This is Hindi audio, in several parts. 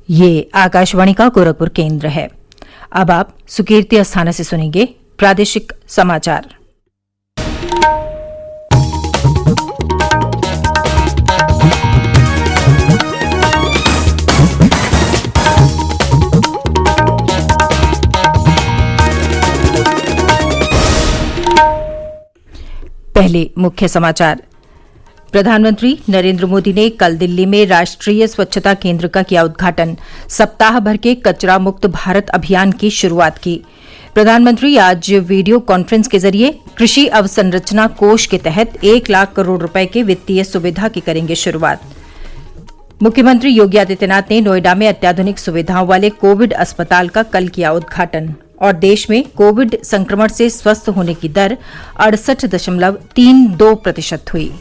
ये आकाशवाणी का गोरखपुर केंद्र है। अब आप सुकीर्ति अस्थाना से सुनेंगे प्रादेशिक समाचार। पहले मुख्य समाचार। प्रधानमंत्री नरेंद्र मोदी ने कल दिल्ली में राष्ट्रीय स्वच्छता केंद्र का किया उद्घाटन। सप्ताह भर के कचरा मुक्त भारत अभियान की शुरुआत की। प्रधानमंत्री आज वीडियो कॉन्फ्रेंस के जरिए कृषि अवसंरचना कोष के तहत 1 लाख करोड़ रुपए के वित्तीय सुविधा की करेंगे शुरुआत। मुख्यमंत्री योगी आदित्यनाथ ने नोएडा में अत्याधुनिक सुविधाओं वाले कोविड अस्पताल का कल किया उद्घाटन। और देश में कोविड संक्रमण से स्वस्थ होने की दर 68.32% हुई।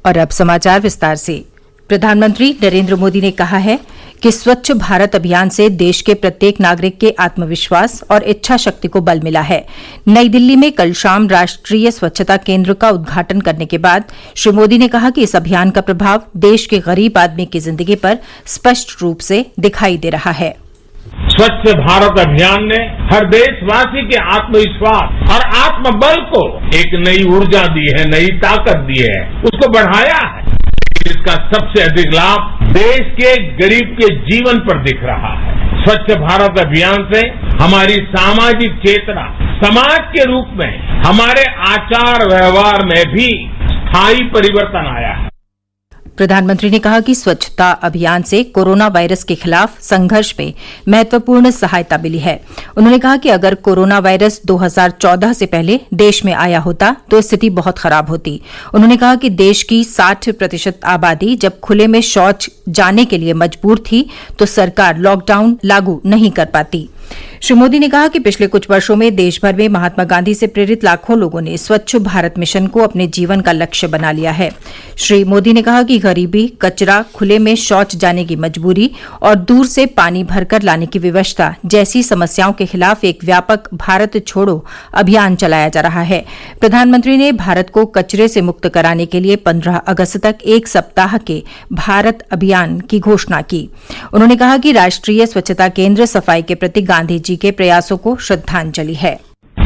और अब समाचार विस्तार से। प्रधानमंत्री नरेंद्र मोदी ने कहा है कि स्वच्छ भारत अभियान से देश के प्रत्येक नागरिक के आत्मविश्वास और इच्छा शक्ति को बल मिला है। नई दिल्ली में कल शाम राष्ट्रीय स्वच्छता केंद्र का उद्घाटन करने के बाद श्री मोदी ने कहा कि इस अभियान का प्रभाव देश के गरीब आदमी की जिंदगी पर स्पष्ट रूप से दिखाई दे रहा है। स्वच्छ भारत अभियान ने हर देशवासी के आत्मविश्वास और आत्मबल को एक नई ऊर्जा दी है, नई ताकत दी है, उसको बढ़ाया है। इसका सबसे अधिक लाभ देश के गरीब के जीवन पर दिख रहा है। स्वच्छ भारत अभियान से हमारी सामाजिक चेतना समाज के रूप में हमारे आचार व्यवहार में भी स्थायी परिवर्तन आया है। प्रधानमंत्री ने कहा कि स्वच्छता अभियान से कोरोना वायरस के खिलाफ संघर्ष में महत्वपूर्ण सहायता मिली है। उन्होंने कहा कि अगर कोरोना वायरस 2014 से पहले देश में आया होता तो स्थिति बहुत खराब होती। उन्होंने कहा कि देश की 60% आबादी जब खुले में शौच जाने के लिए मजबूर थी तो सरकार लॉकडाउन लागू नहीं कर पाती। श्री मोदी ने कहा कि पिछले कुछ वर्षों में देश भर में महात्मा गांधी से प्रेरित लाखों लोगों ने स्वच्छ भारत मिशन को अपने जीवन का लक्ष्य बना लिया है। श्री मोदी ने कहा कि गरीबी, कचरा, खुले में शौच जाने की मजबूरी और दूर से पानी भरकर लाने की विवशता जैसी समस्याओं के खिलाफ एक व्यापक भारत छोड़ो अभियान चलाया जा रहा है। प्रधानमंत्री ने भारत को कचरे से मुक्त कराने के लिए 15 अगस्त तक 1 सप्ताह के भारत अभियान की घोषणा की। उन्होंने कहा कि राष्ट्रीय स्वच्छता केंद्र सफाई के प्रति गांधी जी के प्रयासों को श्रद्धांजलि है।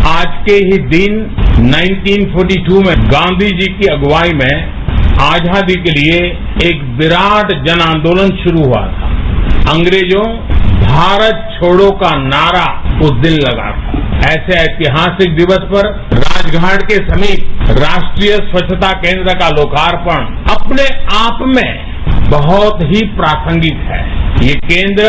आज के ही दिन 1942 में गांधी जी की अगुवाई में आजादी के लिए एक विराट जन आंदोलन शुरू हुआ था। अंग्रेजों भारत छोड़ो का नारा उस दिन लगा था। ऐसे ऐतिहासिक दिवस पर राजघाट के समीप राष्ट्रीय स्वच्छता केंद्र का लोकार्पण अपने आप में बहुत ही प्रासंगिक है। ये केंद्र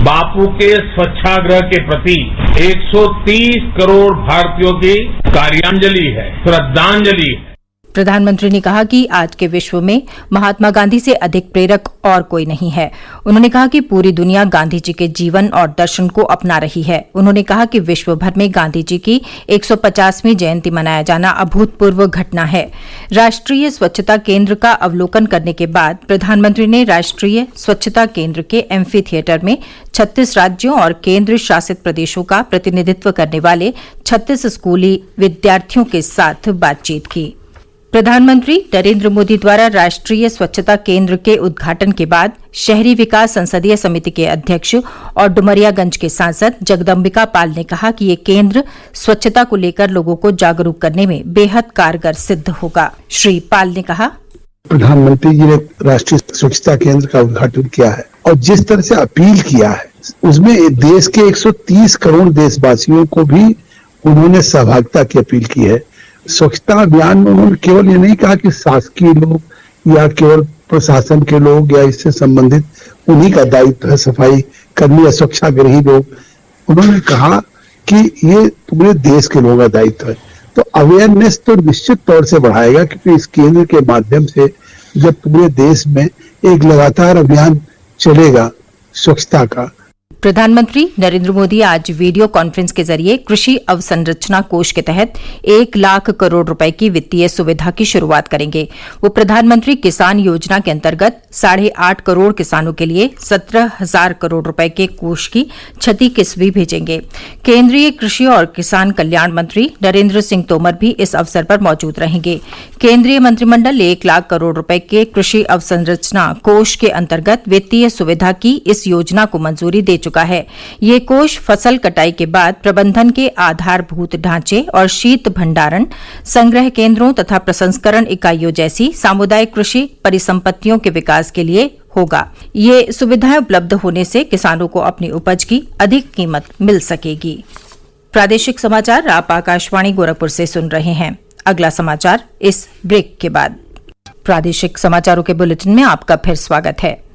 बापू के स्वच्छाग्रह के प्रति 130 करोड़ भारतीयों की कार्यांजलि है, श्रद्धांजलि है। प्रधानमंत्री ने कहा कि आज के विश्व में महात्मा गांधी से अधिक प्रेरक और कोई नहीं है। उन्होंने कहा कि पूरी दुनिया गांधी जी के जीवन और दर्शन को अपना रही है। उन्होंने कहा कि विश्व भर में गांधी जी की 150वीं जयंती मनाया जाना अभूतपूर्व घटना है। राष्ट्रीय स्वच्छता केंद्र का अवलोकन करने के बाद प्रधानमंत्री ने राष्ट्रीय स्वच्छता केंद्र के एम्फी थिएटर में 36 राज्यों और केंद्र शासित प्रदेशों का प्रतिनिधित्व करने वाले 36 स्कूली विद्यार्थियों के साथ बातचीत की। प्रधानमंत्री नरेंद्र मोदी द्वारा राष्ट्रीय स्वच्छता केंद्र के उद्घाटन के बाद शहरी विकास संसदीय समिति के अध्यक्ष और डुमरियागंज के सांसद जगदम्बिका पाल ने कहा कि ये केंद्र स्वच्छता को लेकर लोगों को जागरूक करने में बेहद कारगर सिद्ध होगा। श्री पाल ने कहा, प्रधानमंत्री जी ने राष्ट्रीय स्वच्छता केंद्र का उद्घाटन किया है और जिस तरह से अपील किया है उसमें देश के 130 करोड़ देशवासियों को भी उन्होंने सहभागिता की अपील की है। स्वच्छता अभियान में उन्होंने केवल ये नहीं कहा कि शासकीय लोग या केवल प्रशासन के लोग या इससे संबंधित उन्हीं का दायित्व है सफाई कर्मी या स्वच्छाग्रही लोग। उन्होंने कहा कि ये पूरे देश के लोगों का दायित्व है। तो अवेयरनेस तो निश्चित तौर से बढ़ाएगा क्योंकि इस केंद्र के माध्यम से जब पूरे देश में एक लगातार अभियान चलेगा स्वच्छता का। प्रधानमंत्री नरेंद्र मोदी आज वीडियो कॉन्फ्रेंस के जरिए कृषि अवसंरचना कोष के तहत 1,00,000 करोड़ रुपए की वित्तीय सुविधा की शुरुआत करेंगे। वो प्रधानमंत्री किसान योजना के अंतर्गत 8.5 करोड़ किसानों के लिए 17,000 करोड़ रुपए के कोष की क्षति किस्त भी भेजेंगे। केंद्रीय कृषि और किसान कल्याण मंत्री नरेंद्र सिंह तोमर भी इस अवसर पर मौजूद रहेंगे। केंद्रीय मंत्रिमंडल 1,00,000 करोड़ रुपए के कृषि अवसंरचना कोष के अंतर्गत वित्तीय सुविधा की इस योजना को मंजूरी दे चुका है। ये कोष फसल कटाई के बाद प्रबंधन के आधारभूत ढांचे और शीत भंडारण, संग्रह केंद्रों तथा प्रसंस्करण इकाइयों जैसी सामुदायिक कृषि परिसंपत्तियों के विकास के लिए होगा। ये सुविधाएं उपलब्ध होने से किसानों को अपनी उपज की अधिक कीमत मिल सकेगी। प्रादेशिक समाचार आप आकाशवाणी गोरखपुर से सुन रहे हैं। अगला समाचार इस ब्रेक के बाद। प्रादेशिक समाचारों के बुलेटिन में आपका फिर स्वागत है।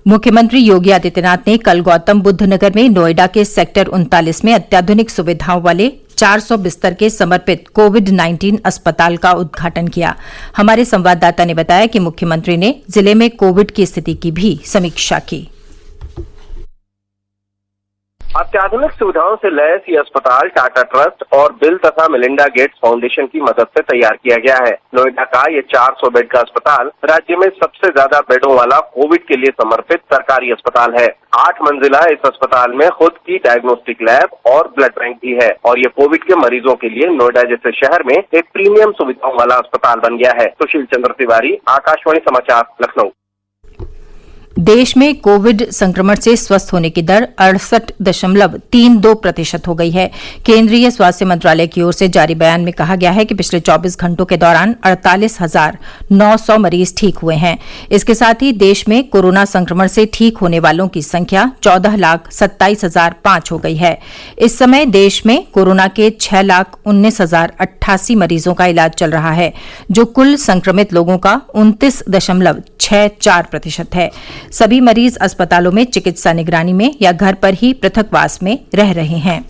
मुख्यमंत्री योगी आदित्यनाथ ने कल गौतम बुद्ध नगर में नोएडा के सेक्टर 39 में अत्याधुनिक सुविधाओं वाले 400 बिस्तर के समर्पित कोविड-19 अस्पताल का उद्घाटन किया। हमारे संवाददाता ने बताया कि मुख्यमंत्री ने जिले में कोविड की स्थिति की भी समीक्षा की। अत्याधुनिक सुविधाओं से लैस ये अस्पताल टाटा ट्रस्ट और बिल तथा मिलिंडा गेट्स फाउंडेशन की मदद से तैयार किया गया है। नोएडा का ये 400 बेड का अस्पताल राज्य में सबसे ज्यादा बेडों वाला कोविड के लिए समर्पित सरकारी अस्पताल है। 8 मंजिला इस अस्पताल में खुद की डायग्नोस्टिक लैब और ब्लड बैंक भी है और ये कोविड के मरीजों के लिए नोएडा जैसे शहर में एक प्रीमियम सुविधाओं वाला अस्पताल बन गया है। सुशील चंद्र तिवारी, आकाशवाणी समाचार, लखनऊ। देश में कोविड संक्रमण से स्वस्थ होने की दर 68.32% हो गई है। केंद्रीय स्वास्थ्य मंत्रालय की ओर से जारी बयान में कहा गया है कि पिछले 24 घंटों के दौरान 48,900 मरीज ठीक हुए हैं। इसके साथ ही देश में कोरोना संक्रमण से ठीक होने वालों की संख्या 14,27,005 हो गई है। इस समय देश में कोरोना के 6,19,088 मरीजों का इलाज चल रहा है, जो कुल संक्रमित लोगों का 29.64% है। सभी मरीज अस्पतालों में चिकित्सा निगरानी में या घर पर ही पृथकवास में रह रहे हैं।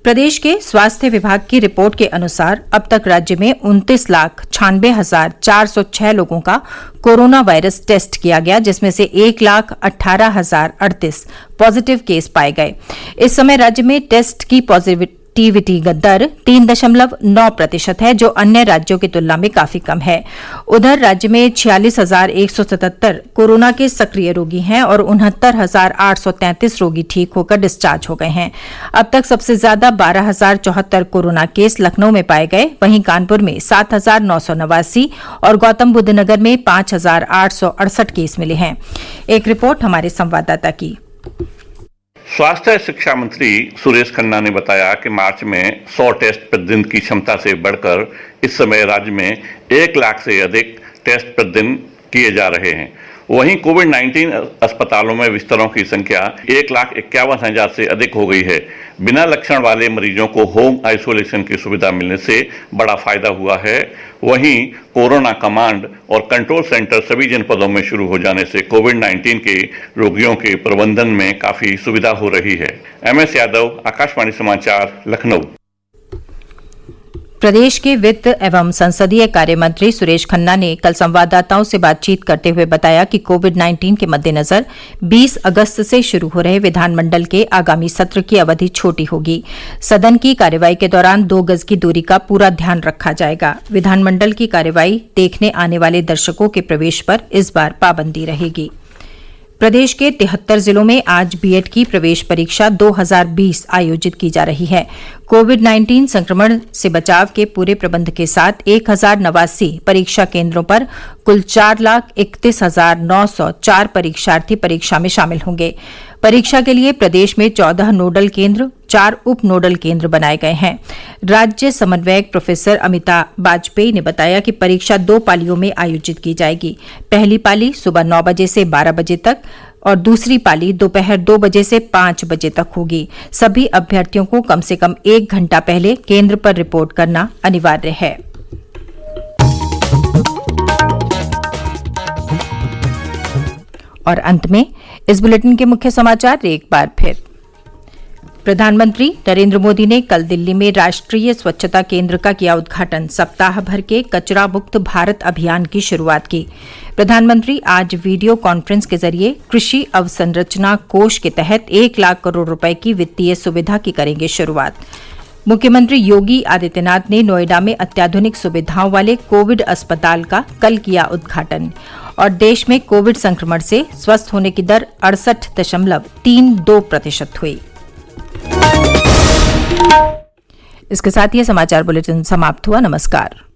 प्रदेश के स्वास्थ्य विभाग की रिपोर्ट के अनुसार अब तक राज्य में 29,96,406 लोगों का कोरोना वायरस टेस्ट किया गया, जिसमें से 1,18,038 पॉजिटिव केस पाए गए। इस समय राज्य में टेस्ट की पॉजिटिविटी दर 3.9% है, जो अन्य राज्यों की तुलना में काफी कम है। उधर राज्य में 46,177 कोरोना के सक्रिय रोगी हैं और 69,833 रोगी ठीक होकर डिस्चार्ज हो गए हैं। अब तक सबसे ज्यादा 12,074 कोरोना केस लखनऊ में पाए गए, वहीं कानपुर में 7,989 और गौतम बुद्ध नगर में 5,868 केस मिले हैं। एक रिपोर्ट हमारे संवाददाता की। स्वास्थ्य शिक्षा मंत्री सुरेश खन्ना ने बताया कि मार्च में 100 टेस्ट प्रतिदिन की क्षमता से बढ़कर इस समय राज्य में 1 लाख से अधिक टेस्ट प्रतिदिन किए जा रहे हैं। वहीं कोविड-19 अस्पतालों में बिस्तरों की संख्या 1,51,000 से अधिक हो गई है। बिना लक्षण वाले मरीजों को होम आइसोलेशन की सुविधा मिलने से बड़ा फायदा हुआ है। वहीं कोरोना कमांड और कंट्रोल सेंटर सभी जनपदों में शुरू हो जाने से कोविड-19 के रोगियों के प्रबंधन में काफी सुविधा हो रही है। MS यादव, आकाशवाणी समाचार, लखनऊ। प्रदेश के वित्त एवं संसदीय कार्य मंत्री सुरेश खन्ना ने कल संवाददाताओं से बातचीत करते हुए बताया कि कोविड-19 के मद्देनजर 20 अगस्त से शुरू हो रहे विधानमंडल के आगामी सत्र की अवधि छोटी होगी। सदन की कार्यवाही के दौरान 2 गज की दूरी का पूरा ध्यान रखा जाएगा। विधानमंडल की कार्यवाही देखने आने वाले दर्शकों के प्रवेश पर इस बार पाबंदी रहेगी। प्रदेश के 73 जिलों में आज बीएड की प्रवेश परीक्षा 2020 आयोजित की जा रही है। कोविड-19 संक्रमण से बचाव के पूरे प्रबंध के साथ 1,089 परीक्षा केंद्रों पर कुल 4,31,904 परीक्षार्थी परीक्षा में शामिल होंगे। परीक्षा के लिए प्रदेश में 14 नोडल केंद्र, 4 उप नोडल केंद्र बनाए गए हैं। राज्य समन्वयक प्रोफेसर अमिता वाजपेयी ने बताया कि परीक्षा 2 पालियों में आयोजित की जाएगी। पहली पाली सुबह 9 बजे से 12 बजे तक और दूसरी पाली दोपहर 2 बजे से 5 बजे तक होगी। सभी अभ्यर्थियों को कम से कम 1 घंटा पहले केंद्र पर रिपोर्ट करना अनिवार्य है। और अंत में इस बुलेटिन के मुख्य समाचार एक बार फिर। प्रधानमंत्री नरेंद्र मोदी ने कल दिल्ली में राष्ट्रीय स्वच्छता केंद्र का किया उद्घाटन। सप्ताह भर के कचरा मुक्त भारत अभियान की शुरुआत की। प्रधानमंत्री आज वीडियो कॉन्फ्रेंस के जरिए कृषि अवसंरचना कोष के तहत 1 लाख करोड़ रुपए की वित्तीय सुविधा की करेंगे शुरुआत। मुख्यमंत्री योगी आदित्यनाथ ने नोएडा में अत्याधुनिक सुविधाओं वाले कोविड अस्पताल का कल किया उद्घाटन। और देश में कोविड संक्रमण से स्वस्थ होने की दर 68.32% हुई। इसके साथ ये समाचार बुलेटिन समाप्त हुआ। नमस्कार।